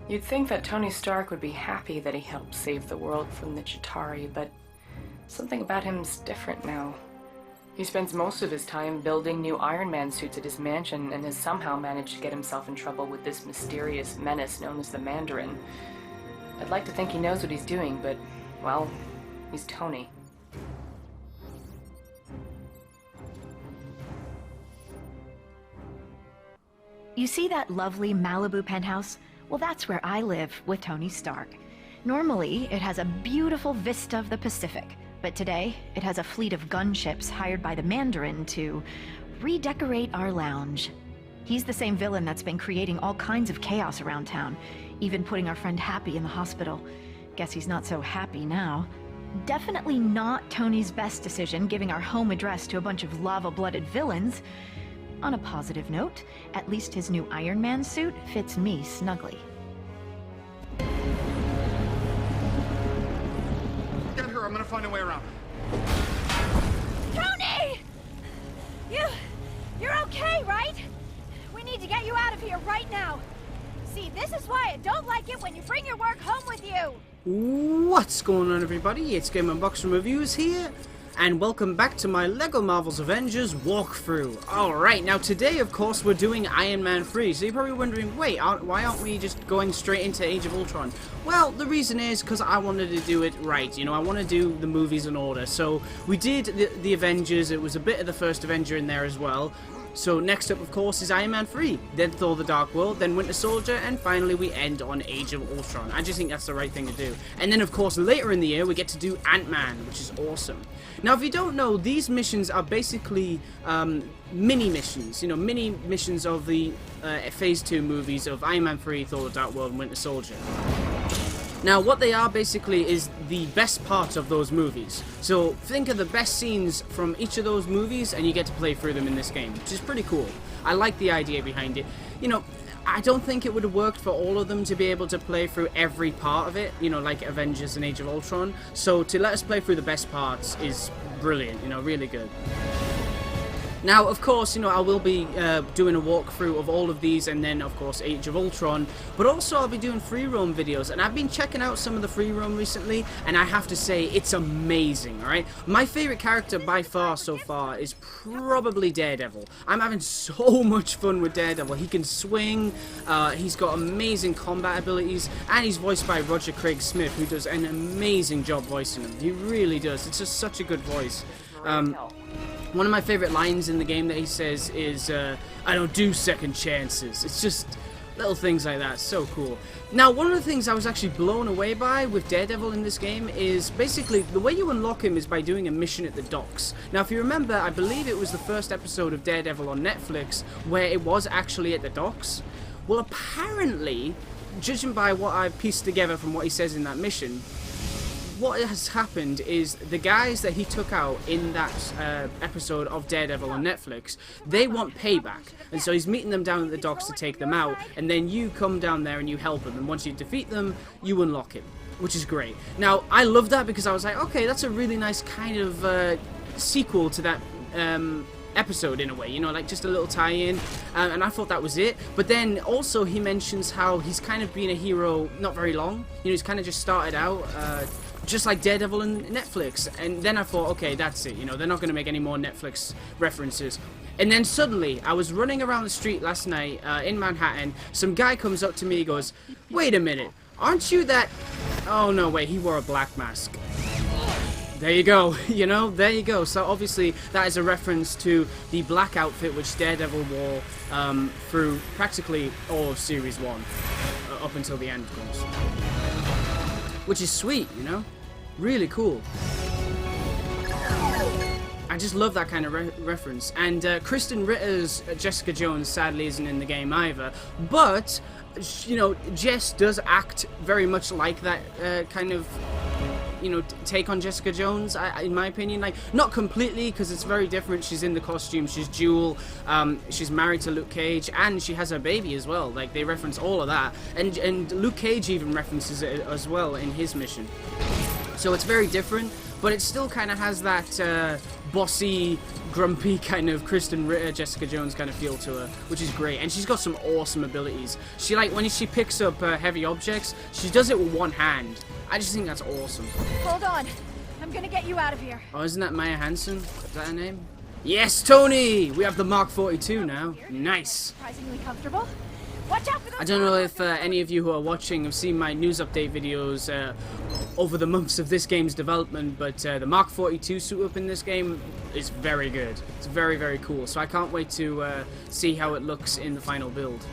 You'd think that Tony Stark would be happy that he helped save the world from the Chitauri, but something about him's different now. He spends most of his time building new Iron Man suits at his mansion and has somehow managed to get himself in trouble with this mysterious menace known as the Mandarin. I'd like to think he knows what he's doing, but, well, he's Tony. You see that lovely Malibu penthouse? Well, that's where I live with Tony Stark. Normally, it has a beautiful vista of the Pacific, but today, it has a fleet of gunships hired by the Mandarin to redecorate our lounge. He's the same villain that's been creating all kinds of chaos around town, even putting our friend Happy in the hospital. Guess he's not so happy now. Definitely not Tony's best decision giving our home address to a bunch of lava-blooded villains. On a positive note, at least his new Iron Man suit fits me snugly. Get her, I'm gonna find a way around. Tony! You're okay, right? We need to get you out of here right now. See, this is why I don't like it when you bring your work home with you. What's going on, everybody? It's GameUnboxingReviews here, and welcome back to my LEGO Marvel Avengers walkthrough. Alright, now today, of course, we're doing Iron Man 3, so you're probably wondering, wait, why aren't we just going straight into Age of Ultron? Well, the reason is because I wanted to do it right, you know, I want to do the movies in order. So, we did the Avengers, it was a bit of the first Avenger in there as well. So next up, of course, is Iron Man 3, then Thor the Dark World, then Winter Soldier, and finally we end on Age of Ultron. I just think that's the right thing to do. And then, of course, later in the year, we get to do Ant-Man, which is awesome. Now, if you don't know, these missions are basically mini missions, you know, mini missions of the Phase 2 movies of Iron Man 3, Thor the Dark World, and Winter Soldier. Now, what they are basically is the best part of those movies. So, think of the best scenes from each of those movies, and you get to play through them in this game, which is pretty cool. I like the idea behind it. You know, I don't think it would have worked for all of them to be able to play through every part of it, you know, like Avengers and Age of Ultron. So, to let us play through the best parts is brilliant, you know, really good. Now, of course, you know, I will be doing a walkthrough of all of these, and then, of course, Age of Ultron, but also I'll be doing free roam videos, and I've been checking out some of the free roam recently, and I have to say, it's amazing, alright? My favourite character by far so far is probably Daredevil. I'm having so much fun with Daredevil. He can swing, he's got amazing combat abilities, and he's voiced by Roger Craig Smith, who does an amazing job voicing him. He really does. It's just such a good voice. One of my favorite lines in the game that he says is, I don't do second chances. It's just little things like that. So cool. Now, one of the things I was actually blown away by with Daredevil in this game is basically the way you unlock him is by doing a mission at the docks. Now, if you remember, I believe it was the first episode of Daredevil on Netflix where it was actually at the docks. Well, apparently, judging by what I've pieced together from what he says in that mission, what has happened is the guys that he took out in that episode of Daredevil on Netflix, they want payback, and so he's meeting them down at the docks to take them out, and then you come down there and you help him, and once you defeat them, you unlock him, which is great. Now, I love that because I was like, okay, that's a really nice kind of sequel to that episode in a way, you know, like just a little tie-in, and I thought that was it. But then also he mentions how he's kind of been a hero not very long, you know, he's kind of just started out just like Daredevil and Netflix, and then I thought, okay, that's it, you know, they're not going to make any more Netflix references. And then suddenly, I was running around the street last night in Manhattan, some guy comes up to me, he goes, wait a minute, aren't you that... Oh no, wait, he wore a black mask. There you go, you know, there you go. So obviously that is a reference to the black outfit which Daredevil wore through practically all of Series 1, up until the end, of course. Which is sweet, you know? Really cool. I just love that kind of reference. And Kristen Ritter's Jessica Jones sadly isn't in the game either. But, you know, Jess does act very much like that kind of, you know, take on Jessica Jones, in my opinion. Like, not completely, because it's very different. She's in the costume, she's dual, she's married to Luke Cage, and she has a baby as well. Like, they reference all of that, and Luke Cage even references it as well in his mission. So it's very different, but it still kind of has that bossy, grumpy kind of Kristen Ritter, Jessica Jones kind of feel to her, which is great. And she's got some awesome abilities. She, like, when she picks up heavy objects, she does it with one hand. I just think that's awesome. Hold on. I'm gonna get you out of here. Oh, isn't that Maya Hansen? Is that her name? Yes, Tony! We have the Mark 42 now. Nice. Surprisingly comfortable. Watch out for those. I don't know if any of you who are watching have seen my news update videos over the months of this game's development, but the Mark 42 suit up in this game is very good. It's very, very cool. So I can't wait to see how it looks in the final build.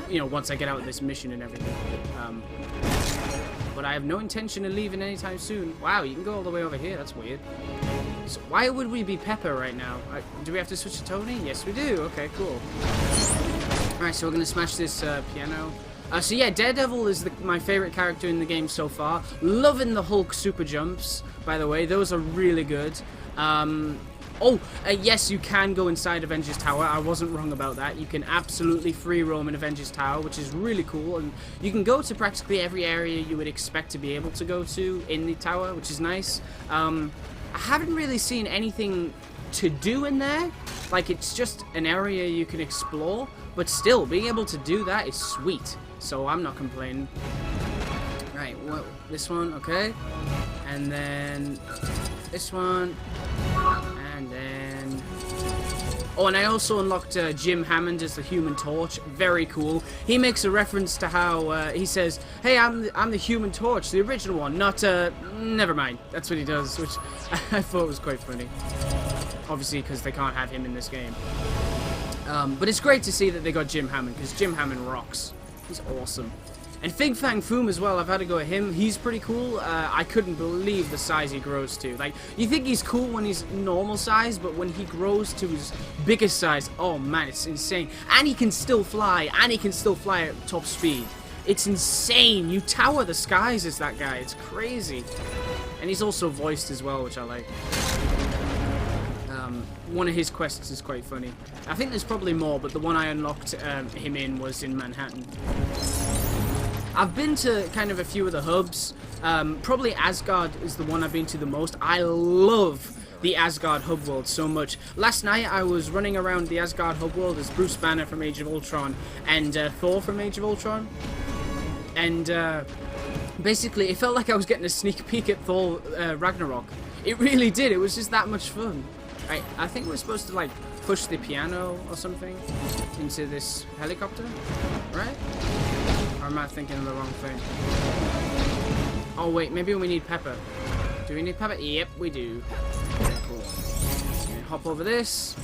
You know, once I get out of this mission and everything. But I have no intention of leaving anytime soon. Wow, you can go all the way over here. That's weird. So why would we be Pepper right now? Do we have to switch to Tony? Yes, we do. Okay, cool. Alright, so we're going to smash this piano. So yeah, Daredevil is my favorite character in the game so far. Loving the Hulk super jumps, by the way. Those are really good. Yes, you can go inside Avengers Tower. I wasn't wrong about that. You can absolutely free roam in Avengers Tower, which is really cool. And you can go to practically every area you would expect to be able to go to in the tower, which is nice. I haven't really seen anything to do in there. Like, it's just an area you can explore. But still, being able to do that is sweet. So I'm not complaining. Right, well, this one, okay. And then this one. And then... Oh, and I also unlocked Jim Hammond as the Human Torch. Very cool. He makes a reference to how he says, "Hey, I'm the Human Torch, the original one, not never mind." That's what he does, which I thought was quite funny. Obviously, because they can't have him in this game. But it's great to see that they got Jim Hammond, because Jim Hammond rocks. He's awesome. And Fig Fang Foom as well, I've had to go at him. He's pretty cool. I couldn't believe the size he grows to. Like, you think he's cool when he's normal size, but when he grows to his biggest size, oh man, it's insane. And he can still fly, at top speed. It's insane. You tower the skies as that guy. It's crazy. And he's also voiced as well, which I like. One of his quests is quite funny. I think there's probably more, but the one I unlocked him in was in Manhattan. I've been to kind of a few of the hubs. Probably Asgard is the one I've been to the most. I love the Asgard hub world so much. Last night I was running around the Asgard hub world as Bruce Banner from Age of Ultron and Thor from Age of Ultron. And basically it felt like I was getting a sneak peek at Thor Ragnarok. It really did. It was just that much fun. Right, I think we're supposed to, like, push the piano or something into this helicopter, right? Or am I thinking of the wrong thing? Oh, wait, maybe we need Pepper. Do we need Pepper? Yep, we do. Okay, cool. Okay, hop over this.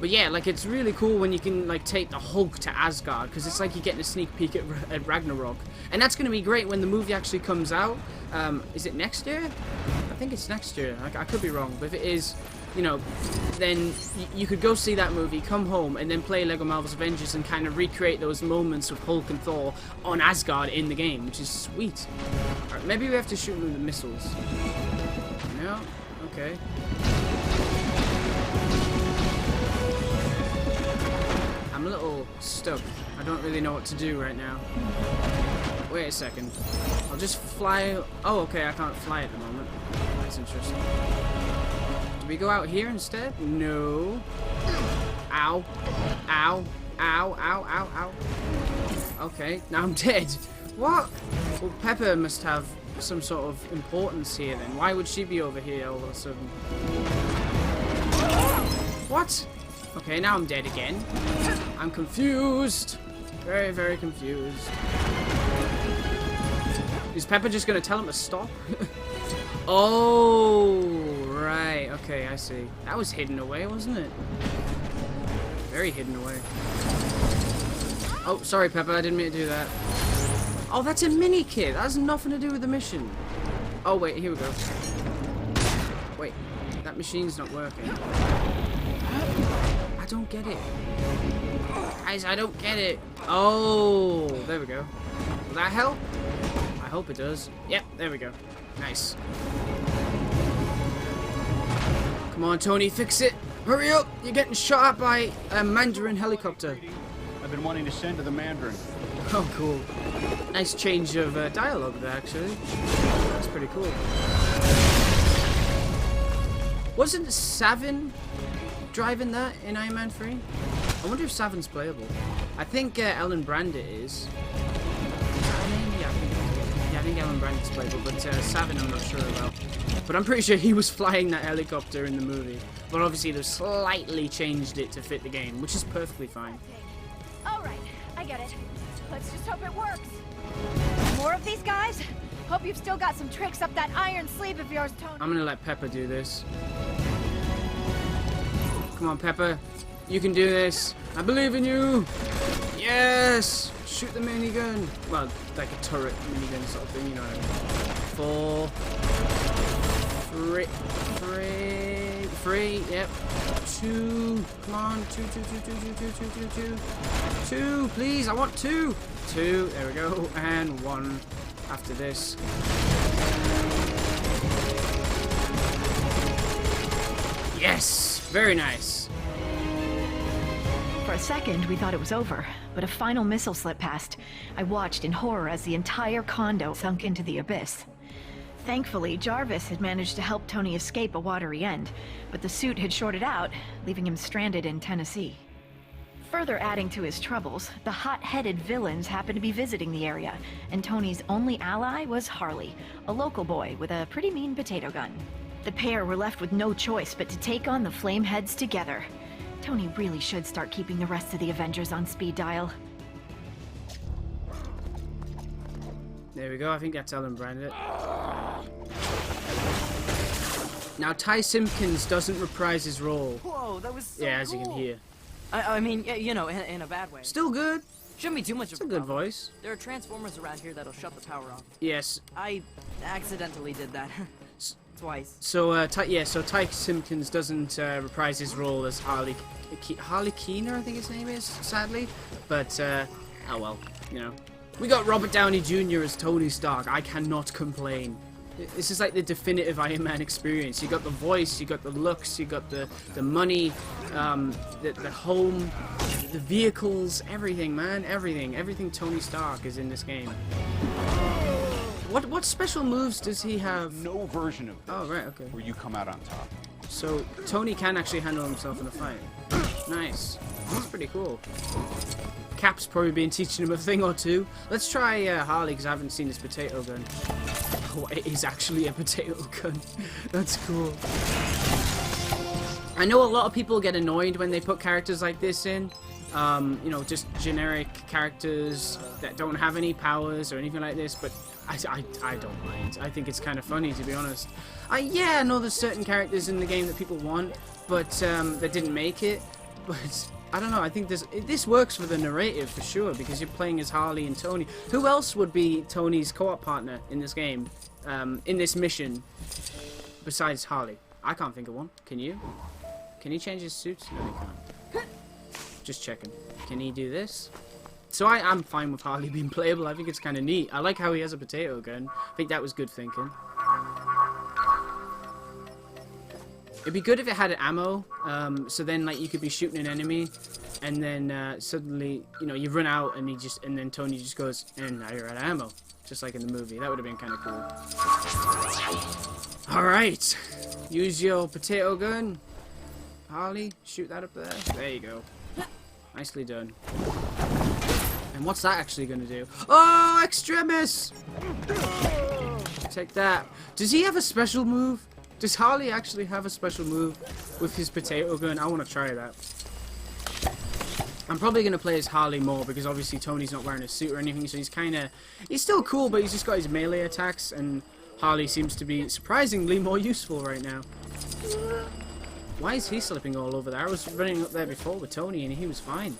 But yeah, like, it's really cool when you can, like, take the Hulk to Asgard, because it's like you're getting a sneak peek at Ragnarok. And that's going to be great when the movie actually comes out. Is it next year? I think it's next year. I could be wrong, but if it is, you know, then you could go see that movie, come home, and then play LEGO Marvel Avengers and kind of recreate those moments with Hulk and Thor on Asgard in the game, which is sweet. Alright, maybe we have to shoot them with the missiles. No? Okay. I'm a little stuck. I don't really know what to do right now. Wait a second. I'll just fly... Oh, okay, I can't fly at the moment. That's interesting. Do we go out here instead? No. Ow. Ow. Ow, ow, ow, ow. Okay, now I'm dead. What? Well, Pepper must have some sort of importance here then. Why would she be over here all of a sudden? What? Okay, now I'm dead again. I'm confused. Very, very confused. Is Pepper just going to tell him to stop? Oh, right. Okay, I see. That was hidden away, wasn't it? Very hidden away. Oh, sorry, Pepper. I didn't mean to do that. Oh, that's a mini kit. That has nothing to do with the mission. Oh, wait. Here we go. Wait. That machine's not working. I don't get it. Guys, I don't get it. Oh, there we go. Will that help? I hope it does. Yep, there we go. Nice. Come on, Tony, fix it. Hurry up. You're getting shot at by a Mandarin helicopter. I've been wanting to send to the Mandarin. Oh, cool. Nice change of dialogue there, actually. That's pretty cool. Wasn't Savin driving that in Iron Man 3? I wonder if Savin's playable. I think Ellen Brandit is. Yeah, I think Ellen Brandit's playable, but Savin I'm not sure about. But I'm pretty sure he was flying that helicopter in the movie. But obviously they've slightly changed it to fit the game, which is perfectly fine. Alright, I get it. Let's just hope it works. More of these guys? Hope you've still got some tricks up that iron sleeve of yours, Tony. I'm gonna let Pepper do this. Come on, Pepper. You can do this. I believe in you. Yes! Shoot the minigun. Well, like a turret minigun sort of thing, you know what I mean. 3, yep. 2, come on, 2, please, I want 2. 2, there we go, and 1 after this. Yes, very nice. For a second, we thought it was over, but a final missile slipped past. I watched in horror as the entire condo sunk into the abyss. Thankfully, Jarvis had managed to help Tony escape a watery end, but the suit had shorted out, leaving him stranded in Tennessee. Further adding to his troubles, the hot-headed villains happened to be visiting the area, and Tony's only ally was Harley, a local boy with a pretty mean potato gun. The pair were left with no choice but to take on the Flameheads together. Tony really should start keeping the rest of the Avengers on speed dial. There we go, I think that's Ellen Brandit. Now, Ty Simpkins doesn't reprise his role. Whoa, that was so yeah, as cool. you can hear. I mean, you know, in a bad way. Still good. Shouldn't be too much It's of a good voice. There are transformers around here that'll shut the power off. Yes. I accidentally did that. Twice. So, Ty Simpkins doesn't reprise his role as Harley Keener, I think his name is, sadly. But, oh well, you know. We got Robert Downey Jr. as Tony Stark. I cannot complain. This is like the definitive Iron Man experience. You got the voice, you got the looks, you got the money, the home, the vehicles, everything, man, everything Tony Stark is in this game. What special moves does he have? No version of this Oh, right, okay. where you come out on top. So Tony can actually handle himself in a fight. Nice. That's pretty cool. Cap's probably been teaching him a thing or two. Let's try Harley, because I haven't seen his potato gun. Oh, it is actually a potato gun. That's cool. I know a lot of people get annoyed when they put characters like this in. You know, just generic characters that don't have any powers or anything like this, but I don't mind. I think it's kind of funny, to be honest. Yeah, I know there's certain characters in the game that people want, but that didn't make it. But I don't know, I think this works for the narrative for sure, because you're playing as Harley and Tony. Who else would be Tony's co-op partner in this game, in this mission, besides Harley? I can't think of one. Can you? Can he change his suits? No, he can't. Just checking. Can he do this? So I'm fine with Harley being playable. I think it's kind of neat. I like how he has a potato gun. I think that was good thinking. It'd be good if it had ammo, so then like you could be shooting an enemy, and then suddenly, you know, you run out, and then Tony just goes, and now you're out of ammo, just like in the movie. That would have been kind of cool. All right, use your potato gun, Harley. Shoot that up there. There you go. Nicely done. And what's that actually going to do? Oh, Extremis! Take that. Does he have a special move? Does Harley actually have a special move with his potato gun? I want to try that. I'm probably going to play as Harley more because obviously Tony's not wearing a suit or anything, so he's still cool, but he's just got his melee attacks, and Harley seems to be surprisingly more useful right now. Why is he slipping all over there? I was running up there before with Tony and he was fine.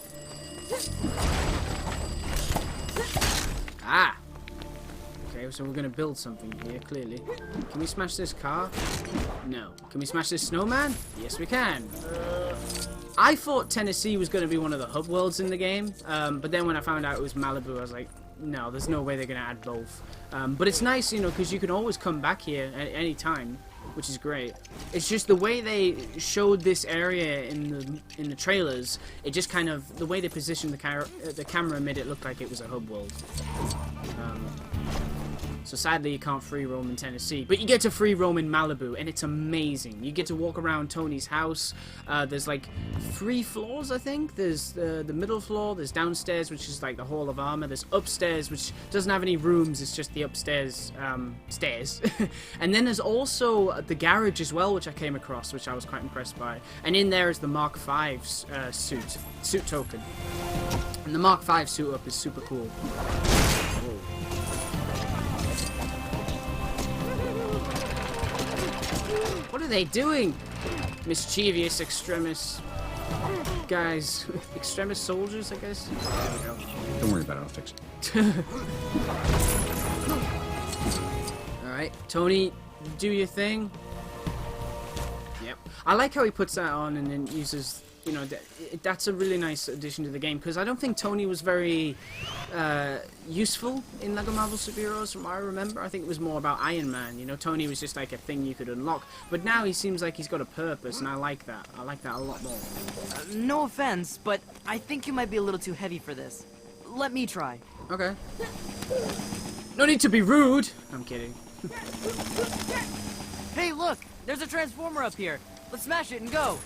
Ah! Okay, so we're going to build something here, clearly. Can we smash this car? No. Can we smash this snowman? Yes, we can. I thought Tennessee was going to be one of the hub worlds in the game, but then when I found out it was Malibu, I was like, no, there's no way they're going to add both. But it's nice, you know, because you can always come back here at any time, which is great. It's just the way they showed this area in the trailers, it just kind of, the way they positioned the camera made it look like it was a hub world. So sadly you can't free roam in Tennessee, but you get to free roam in Malibu, and it's amazing. You get to walk around Tony's house. There's like 3 floors, I think. There's the middle floor, there's downstairs, which is like the Hall of Armor. There's upstairs, which doesn't have any rooms, it's just the upstairs stairs. And then there's also the garage as well, which I came across, which I was quite impressed by. And in there is the Mark V suit token. And the Mark V suit up is super cool. Whoa. What are they doing? Mischievous extremist guys. Extremist soldiers, I guess? There we go. Don't worry about it, I'll fix it. Alright, Tony, do your thing. Yep. I like how he puts that on and then uses, you know, that's a really nice addition to the game, because I don't think Tony was very useful in LEGO Marvel Superheroes from what I remember. I think it was more about Iron Man, you know, Tony was just like a thing you could unlock, but now he seems like he's got a purpose, and I like that. I like that a lot more. No offense, but I think you might be a little too heavy for this. Let me try. Okay. No need to be rude! I'm kidding. Hey, look! There's a transformer up here. Let's smash it and go.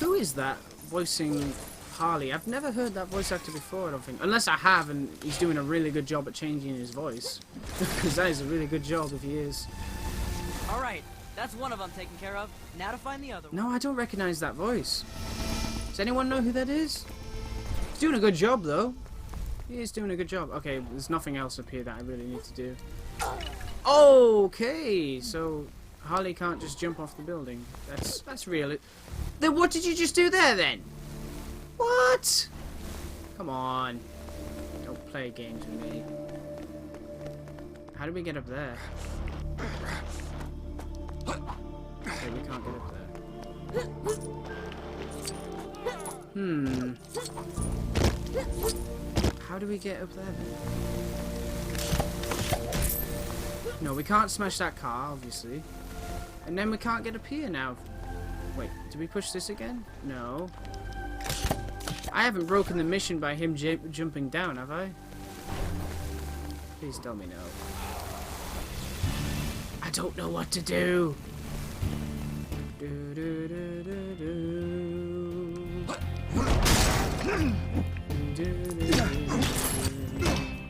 Who is that voicing Harley? I've never heard that voice actor before, I don't think. Unless I have, and he's doing a really good job at changing his voice. Because that is a really good job if he is. Alright, that's one of them taken care of. Now to find the other one. No, I don't recognize that voice. Does anyone know who that is? He's doing a good job, though. He is doing a good job. Okay, there's nothing else up here that I really need to do. Okay, so Harley can't just jump off the building. That's real. Then what did you just do there, then? What? Come on. Don't play games with me. How do we get up there? Okay, we can't get up there. How do we get up there, then? No, we can't smash that car, obviously. And then we can't get up here now. Wait, did we push this again? No. I haven't broken the mission by him jumping down, have I? Please tell me no. I don't know what to do.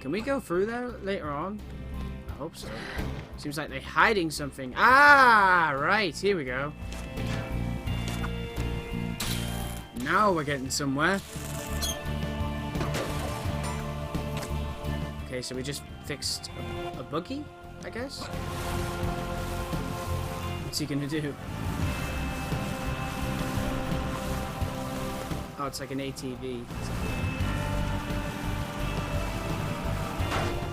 Can we go through there later on? I hope so. Seems like they're hiding something. Ah, right. Here we go. Now we're getting somewhere. Okay, so we just fixed a buggy, I guess? What's he gonna do? Oh, it's like an ATV.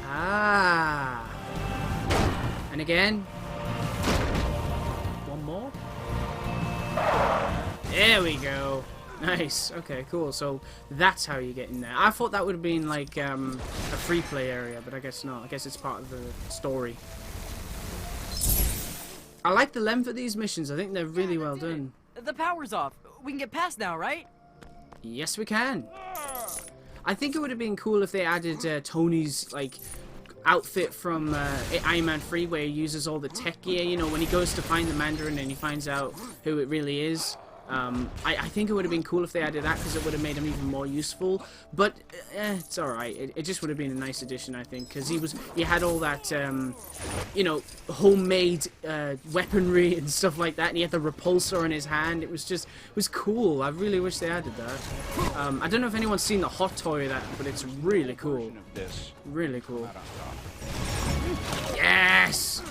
Ah. And again. One more. There we go. Nice. Okay, cool. So that's how you get in there. I thought that would have been like a free play area, but I guess not. I guess it's part of the story. I like the length of these missions. I think they're really well done. The power's off. We can get past now, right? Yes, we can. I think it would have been cool if they added Tony's like outfit from Iron Man 3, where he uses all the tech gear. You know, when he goes to find the Mandarin and he finds out who it really is. I think it would have been cool if they added that, because it would have made him even more useful. But it's all right. It just would have been a nice addition, I think, because he had all that you know, homemade weaponry and stuff like that, and he had the repulsor in his hand. It was cool. I really wish they added that. I don't know if anyone's seen the hot toy of that, but it's really cool. Really cool. Yes!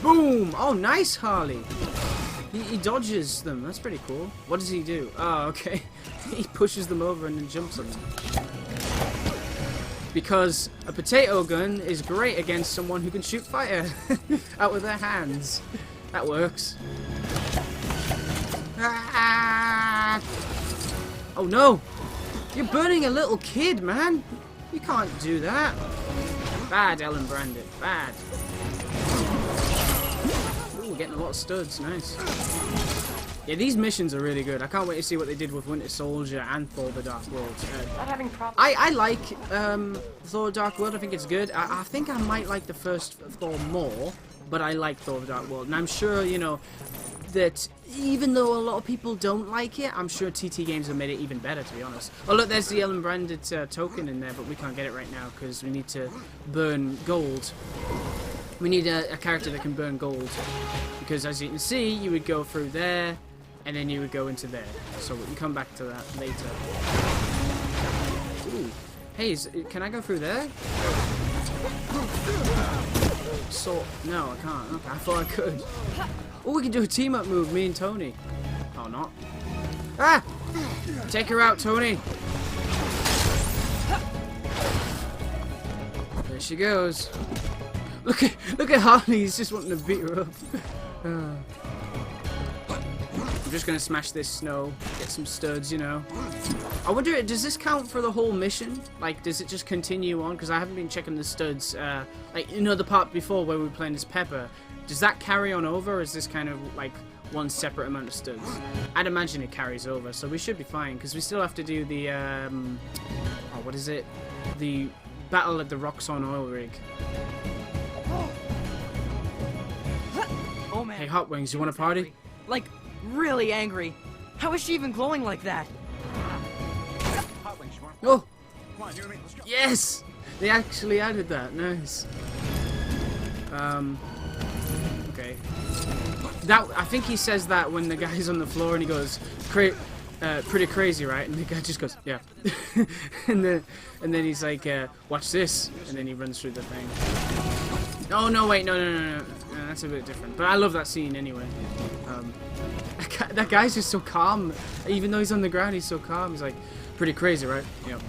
Boom! Oh, nice, Harley. He dodges them. That's pretty cool. What does he do? Oh, okay. He pushes them over and then jumps on them. Because a potato gun is great against someone who can shoot fire out with their hands. That works. Ah! Oh no! You're burning a little kid, man! You can't do that. Bad, Ellen Brandon. Bad. Ooh, getting a lot of studs. Nice. Yeah, these missions are really good. I can't wait to see what they did with Winter Soldier and Thor: The Dark World. Not having problems. I like Thor: Dark World. I think it's good. I think I might like the first Thor more, but I like Thor: The Dark World. And I'm sure, you know, that even though a lot of people don't like it, I'm sure TT Games have made it even better, to be honest. Oh, look, there's the Ellen branded token in there, but we can't get it right now because we need to burn gold. We need a character that can burn gold. Because as you can see, you would go through there, and then you would go into there. So we can come back to that later. Ooh. Hey, can I go through there? So, no, I can't. Okay, I thought I could. Oh, we can do a team-up move, me and Tony. Oh, not. Ah! Take her out, Tony. There she goes. Look at Harley. He's just wanting to beat her up. I'm just gonna smash this snow, get some studs, you know. I wonder, does this count for the whole mission? Like, does it just continue on? Because I haven't been checking the studs. Like, you know, the part before where we were playing as Pepper. Does that carry on over, or is this kind of like one separate amount of studs? I'd imagine it carries over, so we should be fine, because we still have to do the, oh, what is it? The battle at the Roxxon oil rig. Oh man. Hey, Hot Wings, you want a party? Like, really angry. How is she even glowing like that? Oh! Yes! They actually added that. Nice. Okay. That, I think he says that when the guy's on the floor and he goes, pretty crazy, right? And the guy just goes, yeah. and then he's like, watch this. And then he runs through the thing. Oh, no, wait, no. That's a bit different. But I love that scene anyway. That guy's just so calm. Even though he's on the ground, he's so calm. He's like, pretty crazy, right? Yep.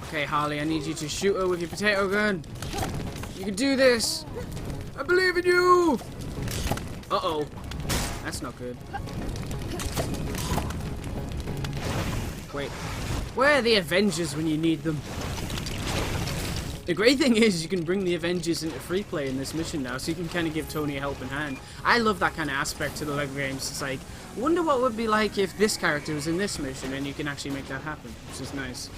Okay, Harley, I need you to shoot her with your potato gun. You can do this. I believe in you. Uh-oh. That's not good. Wait. Where are the Avengers when you need them? The great thing is you can bring the Avengers into free play in this mission now, so you can kind of give Tony a helping hand. I love that kind of aspect to the LEGO games. It's like, I wonder what it would be like if this character was in this mission, and you can actually make that happen, which is nice.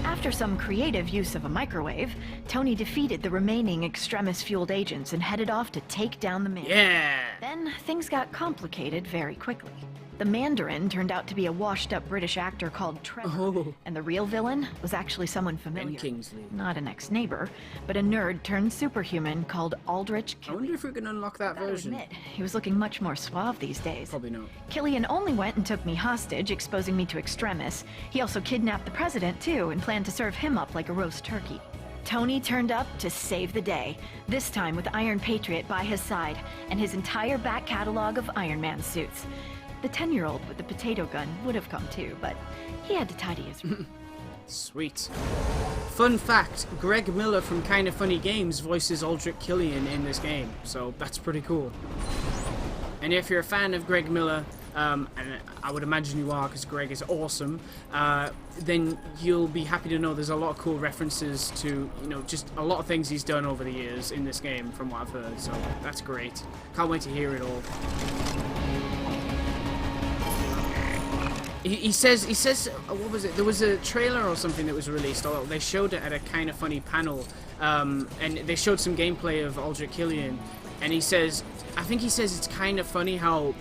After some creative use of a microwave, Tony defeated the remaining Extremis-fueled agents and headed off to take down the Mandarin. Yeah! Then things got complicated very quickly. The Mandarin turned out to be a washed-up British actor called Trevor, Oh. and the real villain was actually someone Ben familiar. Kingsley. Not an ex-neighbor, but a nerd turned superhuman called Aldrich I Killian. wonder if we can unlock that Gotta version. admit, he was looking much more suave these days. Probably not. Killian only went and took me hostage, exposing me to Extremis. He also kidnapped the president, too, and planned to serve him up like a roast turkey. Tony turned up to save the day, this time with Iron Patriot by his side, and his entire back catalog of Iron Man suits. The 10-year-old with the potato gun would have come too, but he had to tidy his room. Sweet. Fun fact, Greg Miller from Kinda Funny Games voices Aldrich Killian in this game, so that's pretty cool. And if you're a fan of Greg Miller, and I would imagine you are because Greg is awesome, then you'll be happy to know there's a lot of cool references to, you know, just a lot of things he's done over the years in this game from what I've heard, so that's great. Can't wait to hear it all. He says, what was it? There was a trailer or something that was released, or they showed it at a Kinda Funny panel, and they showed some gameplay of Aldrich Killian, and he says, I think he says it's kind of funny how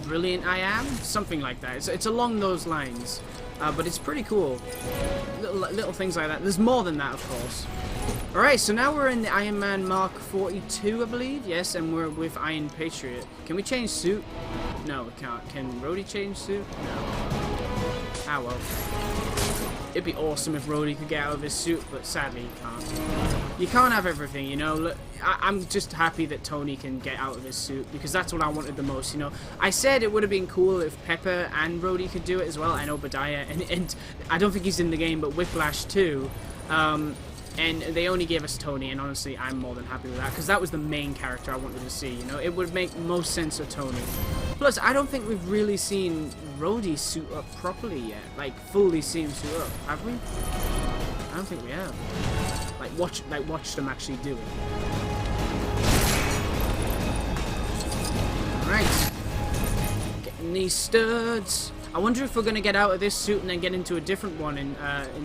brilliant I am, something like that. It's along those lines, but it's pretty cool. Little things like that. There's more than that, of course. Alright, so now we're in the Iron Man Mark 42, I believe. Yes, and we're with Iron Patriot. Can we change suit? No, we can't. Can Rhodey change suit? No. Ah, well. It'd be awesome if Rhodey could get out of his suit, but sadly he can't. You can't have everything, you know. Look, I'm just happy that Tony can get out of his suit, because that's what I wanted the most, you know. I said it would have been cool if Pepper and Rhodey could do it as well, and Obadiah, and I don't think he's in the game, but Whiplash too. And they only gave us Tony, and honestly, I'm more than happy with that, because that was the main character I wanted to see, you know? It would make most sense of Tony. Plus, I don't think we've really seen Rhodey suit up properly yet. Like, fully seen him suit up, have we? I don't think we have. Like, watched them actually do it. tighten these studs. I wonder if we're gonna get out of this suit and then get into a different one in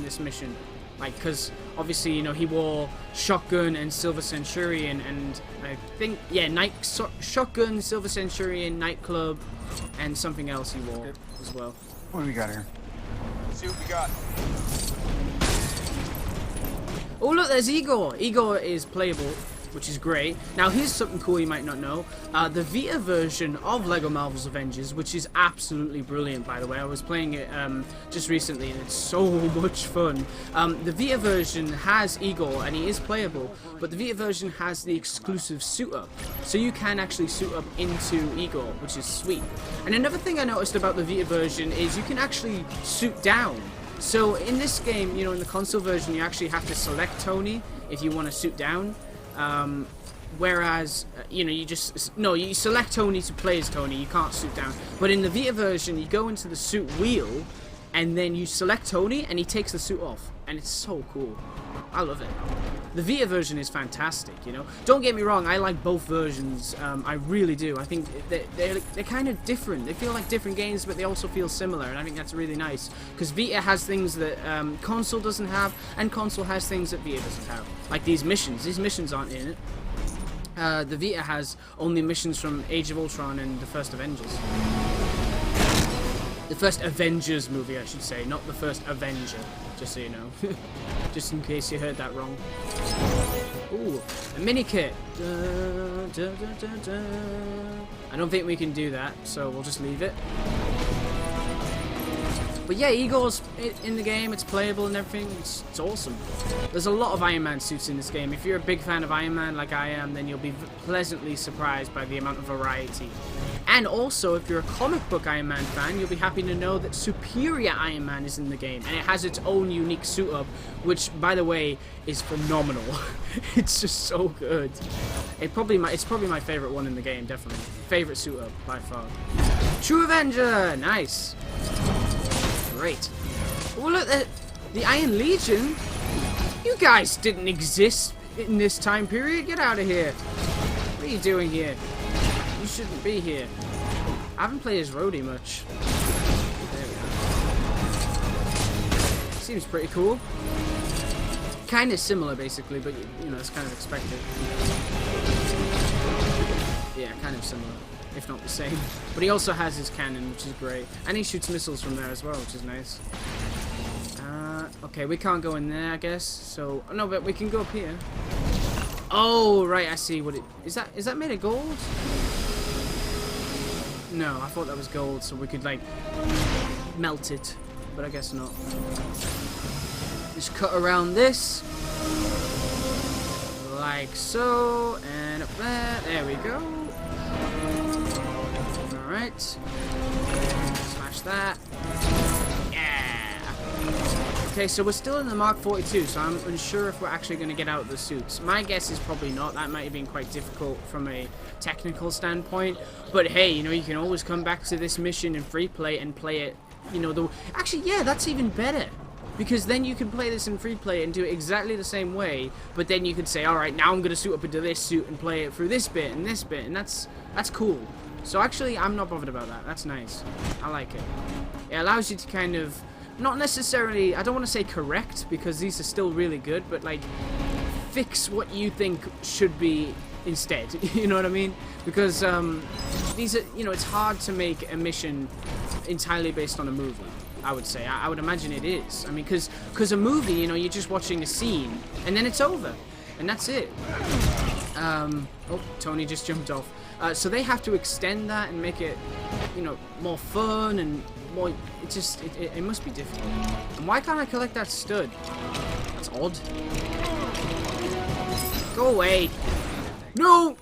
this mission. Like, because obviously, you know, he wore Shotgun and Silver Centurion, and I think, yeah, Shotgun, Silver Centurion, Nightclub, and something else he wore as well. What do we got here? See what we got. Oh, look, there's Igor. Igor is playable, which is great. Now, here's something cool you might not know. The Vita version of LEGO Marvel's Avengers, which is absolutely brilliant, by the way. I was playing it just recently, and it's so much fun. The Vita version has Igor, and he is playable, but the Vita version has the exclusive suit up. So you can actually suit up into Igor, which is sweet. And another thing I noticed about the Vita version is you can actually suit down. So in this game, you know, in the console version, you actually have to select Tony if you want to suit down. Whereas, you know, you select Tony to play as Tony, you can't suit down. But in the Vita version, you go into the suit wheel, and then you select Tony, and he takes the suit off. And it's so cool. I love it. The Vita version is fantastic, you know. Don't get me wrong, I like both versions. I really do. I think they're kind of different. They feel like different games, but they also feel similar, and I think that's really nice. Because Vita has things that console doesn't have, and console has things that Vita doesn't have. Like these missions. These missions aren't in it. The Vita has only missions from Age of Ultron and the first Avengers. The first Avengers movie, I should say, not the first Avenger, just so you know. Just in case you heard that wrong. Ooh, a mini kit. I don't think we can do that, so we'll just leave it. But yeah, Igor's in the game, it's playable and everything, it's awesome. There's a lot of Iron Man suits in this game. If you're a big fan of Iron Man like I am, then you'll be pleasantly surprised by the amount of variety. And also, if you're a comic book Iron Man fan, you'll be happy to know that Superior Iron Man is in the game, and it has its own unique suit up, which, by the way, is phenomenal. It's just so good. It's probably my favorite one in the game, definitely. Favorite suit up, by far. True Avenger! Nice. Great. Oh, look, the Iron Legion? You guys didn't exist in this time period. Get out of here. What are you doing here? You shouldn't be here. I haven't played as Rhodey much. There we go. Seems pretty cool. Kind of similar, basically, but, you know, it's kind of expected. Yeah, kind of similar, if not the same. But he also has his cannon, which is great. And he shoots missiles from there as well, which is nice. Okay, we can't go in there, I guess. So, no, but we can go up here. Oh, right, I see what it... Is that made of gold? No, I thought that was gold, so we could, like, melt it. But I guess not. Just cut around this. Like so. And up there. There we go. Alright. Smash that. Yeah. Okay, so we're still in the Mark 42, so I'm unsure if we're actually going to get out of the suits. My guess is probably not. That might have been quite difficult from a technical standpoint. But hey, you know, you can always come back to this mission in free play and play it, you know, actually, yeah, that's even better. Because then you can play this in free play and do it exactly the same way, but then you could say, alright, now I'm going to suit up into this suit and play it through this bit, and that's cool. So actually, I'm not bothered about that. That's nice. I like it. It allows you to kind of, not necessarily, I don't want to say correct, because these are still really good, but like, fix what you think should be instead. You know what I mean? Because these are, you know, it's hard to make a mission entirely based on a movie. I would say. I would imagine it is. I mean, because a movie, you know, you're just watching a scene, and then it's over. And that's it. Oh, Tony just jumped off. So they have to extend that and make it, you know, more fun and more... It must be difficult. And why can't I collect that stud? That's odd. Go away. No!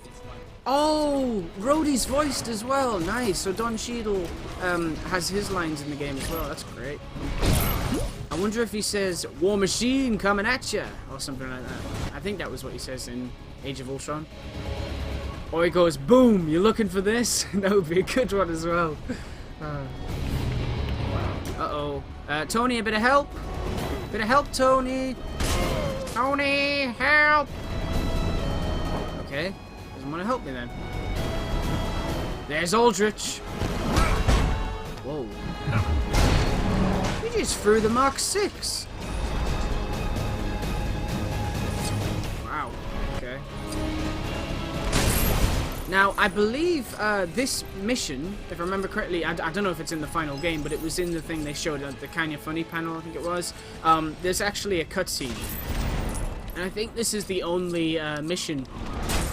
Oh, Rhodey's voiced as well. Nice. So Don Cheadle has his lines in the game as well. That's great. I wonder if he says, "War Machine coming at ya," or something like that. I think that was what he says in Age of Ultron. Or he goes, "Boom, you looking for this?" That would be a good one as well. Uh-oh. Tony, a bit of help? Bit of help, Tony. Tony, help! Okay. Doesn't want to help me then. There's Aldrich. Whoa. We just threw the Mark 6. Wow. Okay. Now, I believe this mission, if I remember correctly, I don't know if it's in the final game, but it was in the thing they showed at the Kinda Funny panel, I think it was. There's actually a cutscene. And I think this is the only mission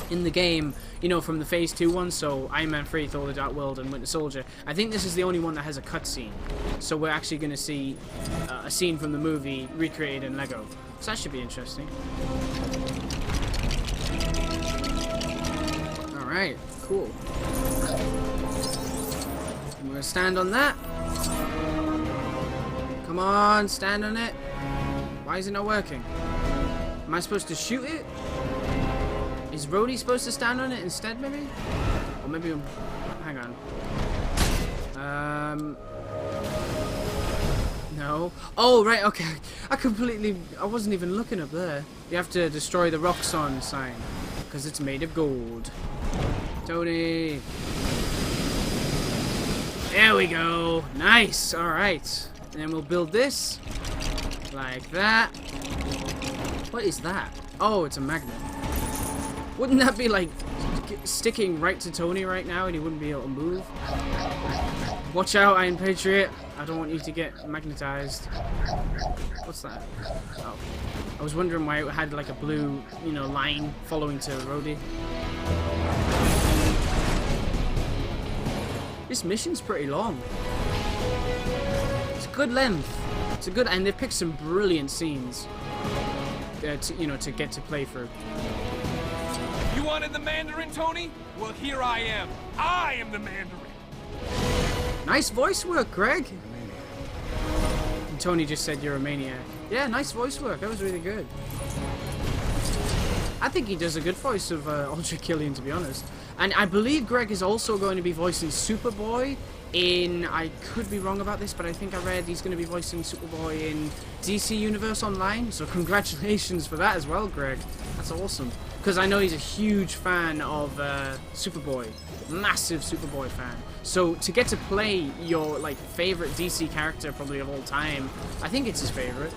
in the game, you know, from the Phase 2 one, so Iron Man 3, Thor the Dark World, and Winter Soldier. I think this is the only one that has a cutscene. So we're actually going to see a scene from the movie recreated in LEGO. So that should be interesting. Alright, cool. I'm going to stand on that. Come on, stand on it. Why is it not working? Am I supposed to shoot it? Is Rhodey supposed to stand on it instead, maybe? Or maybe I'm... Hang on. No. Oh, right, okay. I wasn't even looking up there. You have to destroy the Roxxon sign. Because it's made of gold. Tony. There we go. Nice. Alright. And then we'll build this. Like that. What is that? Oh, it's a magnet. Wouldn't that be like sticking right to Tony right now and he wouldn't be able to move? Watch out, Iron Patriot. I don't want you to get magnetized. What's that? Oh. I was wondering why it had like a blue, you know, line following to Rhodey. This mission's pretty long. It's a good length. It's a good, and they picked some brilliant scenes. To get to play through. You wanted the Mandarin, Tony? Well, here I am. I am the Mandarin. Nice voice work, Greg. And Tony just said you're a maniac. Yeah, nice voice work. That was really good. I think he does a good voice of Ultra Killian, to be honest. And I believe Greg is also going to be voicing Superboy in... I could be wrong about this, but I think I read he's going to be voicing Superboy in DC Universe Online. So congratulations for that as well, Greg. That's awesome. Because I know he's a huge fan of Superboy. Massive Superboy fan. So to get to play your like favorite DC character probably of all time, I think it's his favorite,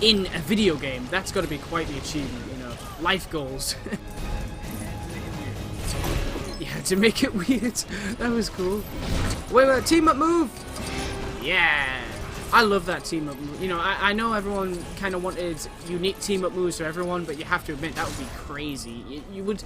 in a video game, that's got to be quite the achievement, you know. Life goals. Yeah, to make it weird. That was cool. Wait, team up move! Yeah! I love that team up move. You know, I know everyone kind of wanted unique team up moves for everyone, but you have to admit that would be crazy. You would...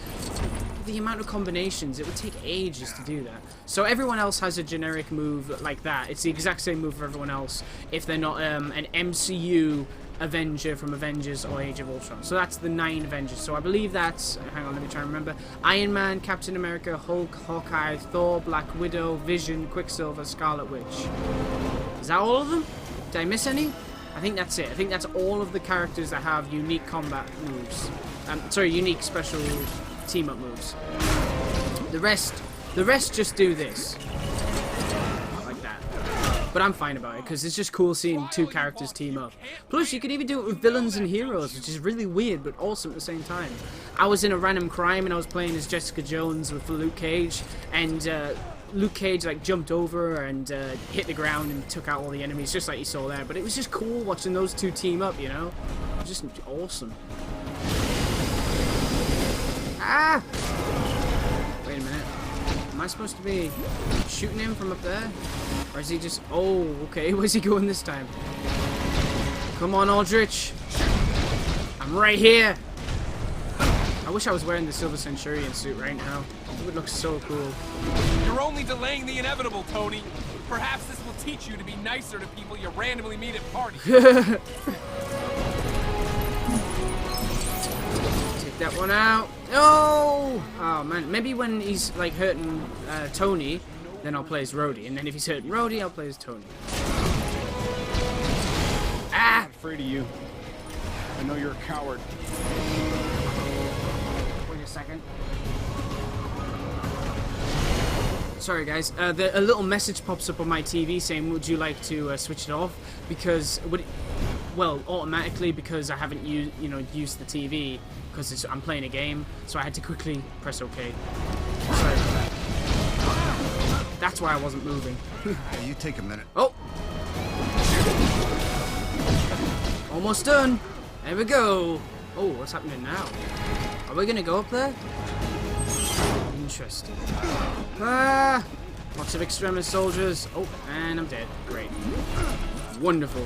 The amount of combinations, it would take ages to do that. So everyone else has a generic move like that. It's the exact same move for everyone else if they're not an MCU Avenger from Avengers or Age of Ultron. So that's the 9 Avengers. So I believe that's... Hang on, let me try and remember. Iron Man, Captain America, Hulk, Hawkeye, Thor, Black Widow, Vision, Quicksilver, Scarlet Witch. Is that all of them? Did I miss any? I think that's it. I think that's all of the characters that have unique combat moves. Sorry, unique special team-up moves. The rest just do this. Like that. But I'm fine about it, because it's just cool seeing 2 characters team up. Plus, you can even do it with villains and heroes, which is really weird, but awesome at the same time. I was in a random crime, and I was playing as Jessica Jones with Luke Cage, and Luke Cage like jumped over and hit the ground and took out all the enemies, just like you saw there. But it was just cool watching those 2 team up, you know? Just awesome. Ah! Wait a minute. Am I supposed to be shooting him from up there? Or is he just... Oh, okay. Where's he going this time? Come on, Aldrich. I'm right here. I wish I was wearing the Silver Centurion suit right now. It would look so cool. You're only delaying the inevitable, Tony. Perhaps this will teach you to be nicer to people you randomly meet at parties. Take that one out. No! Oh, man. Maybe when he's, like, hurting Tony, then I'll play as Rhodey. And then if he's hurting Rhodey, I'll play as Tony. Ah! I'm afraid of you. I know you're a coward. Wait a second. Sorry guys, a little message pops up on my TV saying, would you like to switch it off? Because, well, automatically, because I haven't used the TV, because I'm playing a game, so I had to quickly press OK. Sorry about that. That's why I wasn't moving. Hey, you take a minute. Oh! Almost done. There we go. Oh, what's happening now? Are we gonna go up there? Interesting. Ah! Lots of extremist soldiers. Oh, and I'm dead. Great. Wonderful.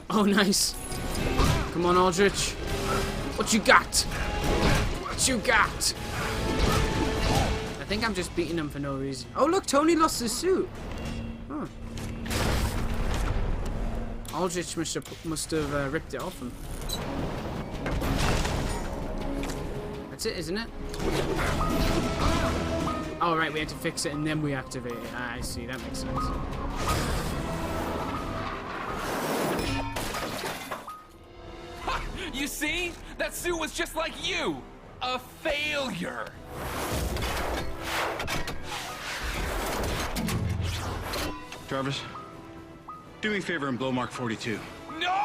Oh, nice. Come on, Aldrich. What you got? What you got? I think I'm just beating him for no reason. Oh, look, Tony lost his suit. Huh. Aldrich must have ripped it off him. That's it, isn't it? Oh, right, we have to fix it and then we activate it. Ah, I see, that makes sense. You see? That suit was just like you! A failure! Jarvis, do me a favor and blow Mark 42. No!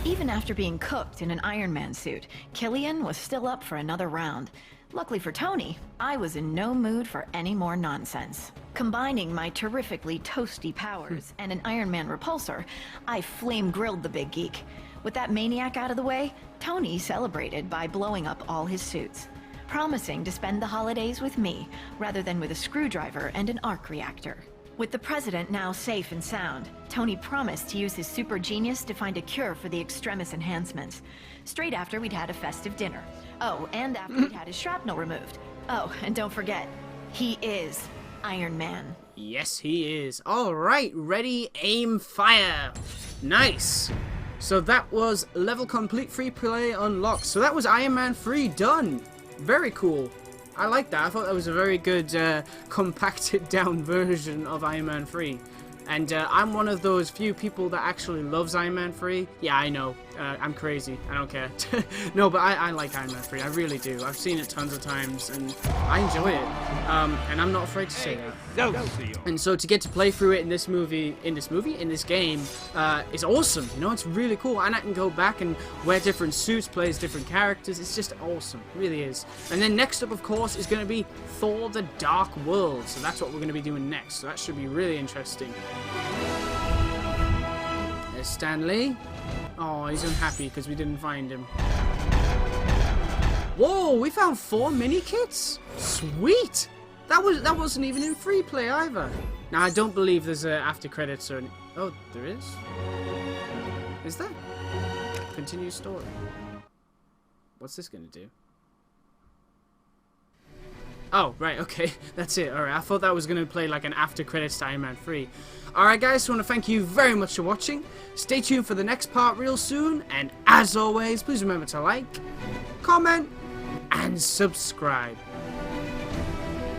Even after being cooked in an Iron Man suit, Killian was still up for another round. Luckily for Tony, I was in no mood for any more nonsense. Combining my terrifically toasty powers and an Iron Man repulsor, I flame-grilled the big geek. With that maniac out of the way, Tony celebrated by blowing up all his suits, promising to spend the holidays with me rather than with a screwdriver and an arc reactor. With the president now safe and sound, Tony promised to use his super genius to find a cure for the extremis enhancements. Straight after we'd had a festive dinner. Oh, and after we'd had his shrapnel removed. Oh, and don't forget, he is Iron Man. Yes, he is. All right, ready, aim, fire. Nice. So that was level complete, free play unlocked. So that was Iron Man 3 done. Very cool. I like that. I thought that was a very good compacted down version of Iron Man 3. And I'm one of those few people that actually loves Iron Man 3. Yeah, I know. I'm crazy. I don't care. No, but I like Iron Man 3. I really do. I've seen it tons of times, and I enjoy it. And I'm not afraid to say that. And so to get to play through it in this game, is awesome. You know, it's really cool. And I can go back and wear different suits, play as different characters. It's just awesome. It really is. And then next up, of course, is going to be Thor: The Dark World. So that's what we're going to be doing next. So that should be really interesting. There's Stanley. Oh, he's unhappy because we didn't find him. Whoa, we found 4 mini kits. Sweet. That wasn't even in free play either. Now I don't believe there's after credits or any. Oh, there is. Is there? Continue story. What's this gonna do? Oh, right, okay. That's it. Alright, I thought that was going to play like an after credits to Iron Man 3. Alright guys, so I want to thank you very much for watching. Stay tuned for the next part real soon. And as always, please remember to like, comment, and subscribe.